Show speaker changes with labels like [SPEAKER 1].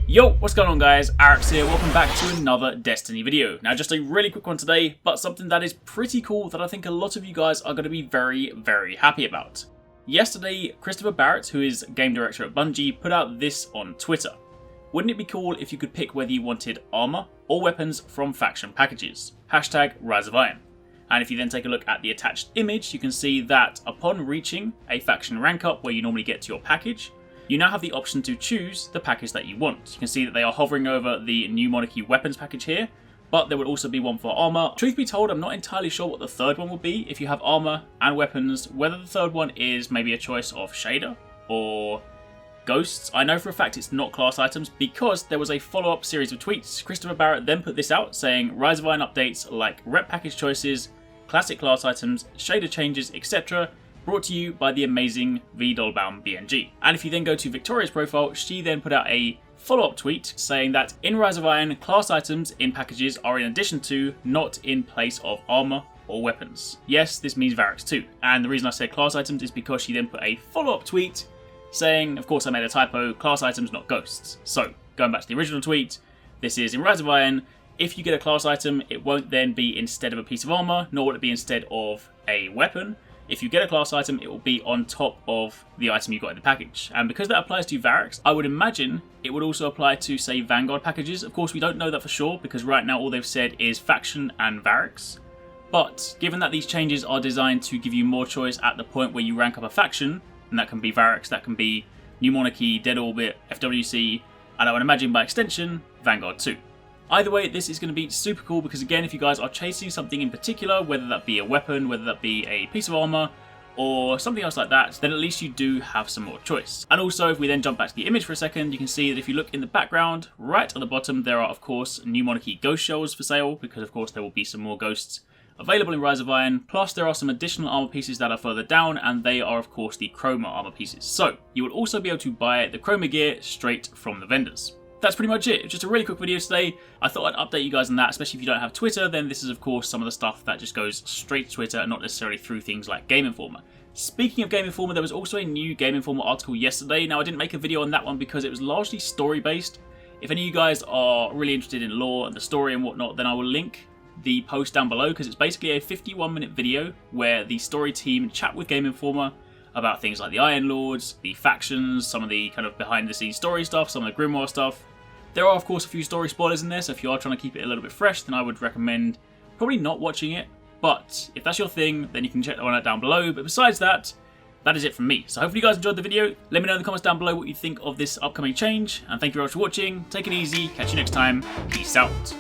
[SPEAKER 1] Yo, what's going on guys, Arekkz here, welcome back to another Destiny video. Now just a really quick one today, but something that is pretty cool that I think a lot of you guys are going to be very happy about. Yesterday, Christopher Barrett, who is game director at Bungie, put out this on Twitter. Wouldn't it be cool if you could pick whether you wanted armor or weapons from faction packages? Hashtag Rise of Iron. And if you then take a look at the attached image, you can see that upon reaching a faction rank up where you normally get to your package, you now have the option to choose the package that you want. You can see that they are hovering over the New Monarchy weapons package here, but there would also be one for armor. Truth be told, I'm not entirely sure what the third one will be. If you have armor and weapons, whether the third one is maybe a choice of shader or ghosts. I know for a fact it's not class items because there was a follow-up series of tweets. Christopher Barrett then put this out saying Rise of Iron updates like rep package choices, classic class items, shader changes, etc. brought to you by the amazing V-Dollbound BNG. And if you then go to Victoria's profile, she then put out a follow-up tweet saying that in Rise of Iron, class items in packages are in addition to, not in place of armor or weapons. Yes, this means Arekkz too. And the reason I said class items is because she then put a follow-up tweet saying, of course I made a typo, class items not ghosts. So, going back to the original tweet, this is in Rise of Iron, if you get a class item, it won't then be instead of a piece of armor, nor will it be instead of a weapon. If you get a class item, it will be on top of the item you got in the package. And because that applies to Arekkz, I would imagine it would also apply to, say, Vanguard packages. Of course, we don't know that for sure, because right now all they've said is faction and Arekkz. But given that these changes are designed to give you more choice at the point where you rank up a faction, and that can be Arekkz, that can be New Monarchy, Dead Orbit, FWC, and I would imagine by extension, Vanguard too. Either way, this is going to be super cool because again, if you guys are chasing something in particular, whether that be a weapon, whether that be a piece of armor, or something else like that, then at least you do have some more choice. And also, if we then jump back to the image for a second, you can see that if you look in the background, right at the bottom, there are of course New Monarchy ghost shells for sale, because of course there will be some more ghosts available in Rise of Iron, plus there are some additional armor pieces that are further down, and they are of course the chroma armor pieces. So, you will also be able to buy the chroma gear straight from the vendors. That's pretty much it. It's just a really quick video today. I thought I'd update you guys on that, especially if you don't have Twitter, then this is of course some of the stuff that just goes straight to Twitter and not necessarily through things like Game Informer. Speaking of Game Informer, there was also a new Game Informer article yesterday. Now I didn't make a video on that one because it was largely story based. If any of you guys are really interested in lore and the story and whatnot, then I will link the post down below because it's basically a 51-minute video where the story team chat with Game Informer about things like the Iron Lords, the factions, some of the kind of behind the scenes story stuff, some of the Grimoire stuff. There are of course a few story spoilers in there, so if you are trying to keep it a little bit fresh, then I would recommend probably not watching it. But if that's your thing, then you can check that one out down below. But besides that, that is it from me. So hopefully you guys enjoyed the video. Let me know in the comments down below what you think of this upcoming change. And thank you very much for watching. Take it easy. Catch you next time. Peace out.